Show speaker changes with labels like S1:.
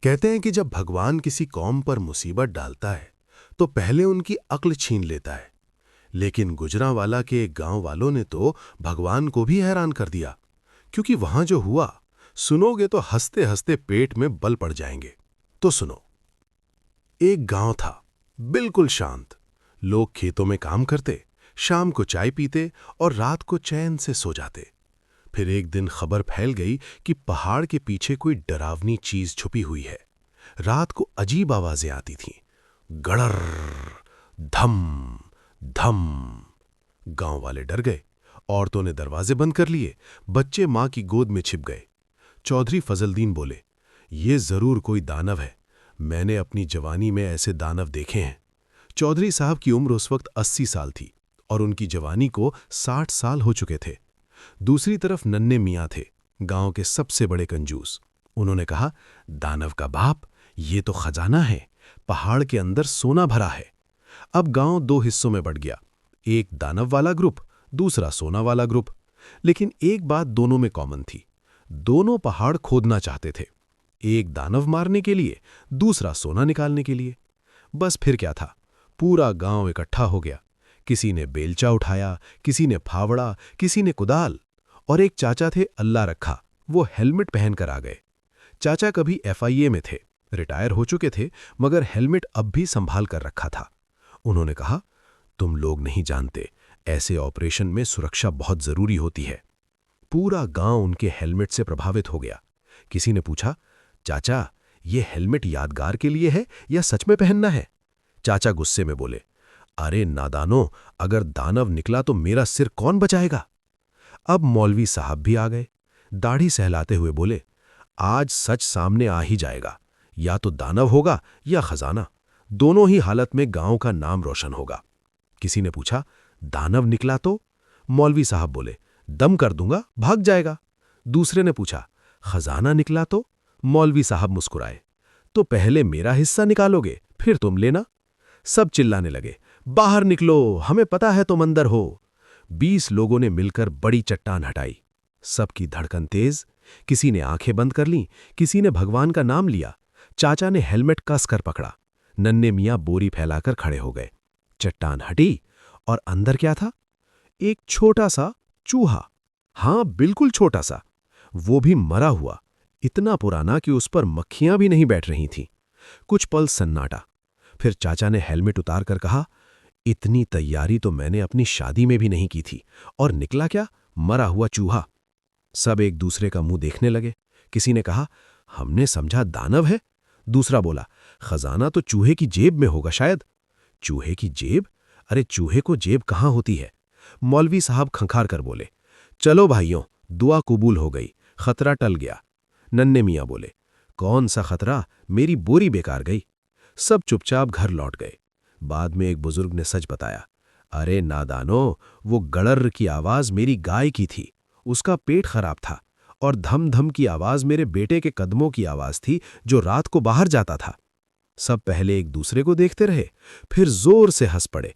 S1: कहते हैं कि जब भगवान किसी कौम पर मुसीबत डालता है तो पहले उनकी अक्ल छीन लेता है। लेकिन गुजरांवाला के एक गांव वालों ने तो भगवान को भी हैरान कर दिया, क्योंकि वहां जो हुआ सुनोगे तो हंसते हंसते पेट में बल पड़ जाएंगे। तो सुनो। एक गांव था, बिल्कुल शांत। लोग खेतों में काम करते, शाम को चाय पीते और रात को चैन से सो जाते। फिर एक दिन खबर फैल गई कि पहाड़ के पीछे कोई डरावनी चीज छुपी हुई है। रात को अजीब आवाजें आती थीं, गड़र, धम धम। गांव वाले डर गए। औरतों ने दरवाजे बंद कर लिए, बच्चे मां की गोद में छिप गए। चौधरी फजलदीन बोले, ये जरूर कोई दानव है। मैंने अपनी जवानी में ऐसे दानव देखे हैं। चौधरी साहब की उम्र उस वक्त 80 साल थी और उनकी जवानी को 60 साल हो चुके थे। दूसरी तरफ नन्हे मियाँ थे, गांव के सबसे बड़े कंजूस। उन्होंने कहा, दानव का बाप, ये तो खजाना है। पहाड़ के अंदर सोना भरा है। अब गांव दो हिस्सों में बंट गया, एक दानव वाला ग्रुप, दूसरा सोना वाला ग्रुप। लेकिन एक बात दोनों में कॉमन थी, दोनों पहाड़ खोदना चाहते थे, एक दानव मारने के लिए, दूसरा सोना निकालने के लिए। बस फिर क्या था, पूरा गांव इकट्ठा हो गया। किसी ने बेलचा उठाया, किसी ने फावड़ा, किसी ने कुदाल। और एक चाचा थे अल्लाह रखा, वो हेलमेट पहनकर आ गए। चाचा कभी FIA में थे, रिटायर हो चुके थे, मगर हेलमेट अब भी संभाल कर रखा था। उन्होंने कहा, तुम लोग नहीं जानते, ऐसे ऑपरेशन में सुरक्षा बहुत जरूरी होती है। पूरा गांव उनके हेलमेट से प्रभावित हो गया। किसी ने पूछा, चाचा, ये हेलमेट यादगार के लिए है या सच में पहनना है? चाचा गुस्से में बोले, अरे नादानो, अगर दानव निकला तो मेरा सिर कौन बचाएगा? अब मौलवी साहब भी आ गए, दाढ़ी सहलाते हुए बोले, आज सच सामने आ ही जाएगा, या तो दानव होगा या खजाना। दोनों ही हालत में गांव का नाम रोशन होगा। किसी ने पूछा, दानव निकला तो? मौलवी साहब बोले, दम कर दूंगा, भाग जाएगा। दूसरे ने पूछा, खजाना निकला तो? मौलवी साहब मुस्कुराए, तो पहले मेरा हिस्सा निकालोगे, फिर तुम लेना। सब चिल्लाने लगे, बाहर निकलो, हमें पता है तुम अंदर हो। 20 लोगों ने मिलकर बड़ी चट्टान हटाई। सबकी धड़कन तेज, किसी ने आंखें बंद कर लीं, किसी ने भगवान का नाम लिया। चाचा ने हेलमेट कस कर पकड़ा। नन्हे मियाँ बोरी फैलाकर खड़े हो गए। चट्टान हटी और अंदर क्या था? एक छोटा सा चूहा। हाँ, बिल्कुल छोटा सा, वो भी मरा हुआ, इतना पुराना कि उस पर मक्खियां भी नहीं बैठ रही थीं। कुछ पल सन्नाटा। फिर चाचा ने हेलमेट उतार कर कहा, इतनी तैयारी तो मैंने अपनी शादी में भी नहीं की थी, और निकला क्या? मरा हुआ चूहा। सब एक दूसरे का मुंह देखने लगे। किसी ने कहा, हमने समझा दानव है। दूसरा बोला, खजाना तो चूहे की जेब में होगा शायद। चूहे की जेब? अरे चूहे को जेब कहाँ होती है? मौलवी साहब खंखार कर बोले, चलो भाइयों, दुआ कबूल हो गई, खतरा टल गया। नन्हे मियाँ बोले, कौन सा खतरा, मेरी बोरी बेकार गई। सब चुपचाप घर लौट गए। बाद में एक बुजुर्ग ने सच बताया, अरे नादानो, वो गड़र की आवाज मेरी गाय की थी, उसका पेट खराब था, और धम धम की आवाज मेरे बेटे के कदमों की आवाज थी, जो रात को बाहर जाता था। सब पहले एक दूसरे को देखते रहे, फिर जोर से हंस पड़े।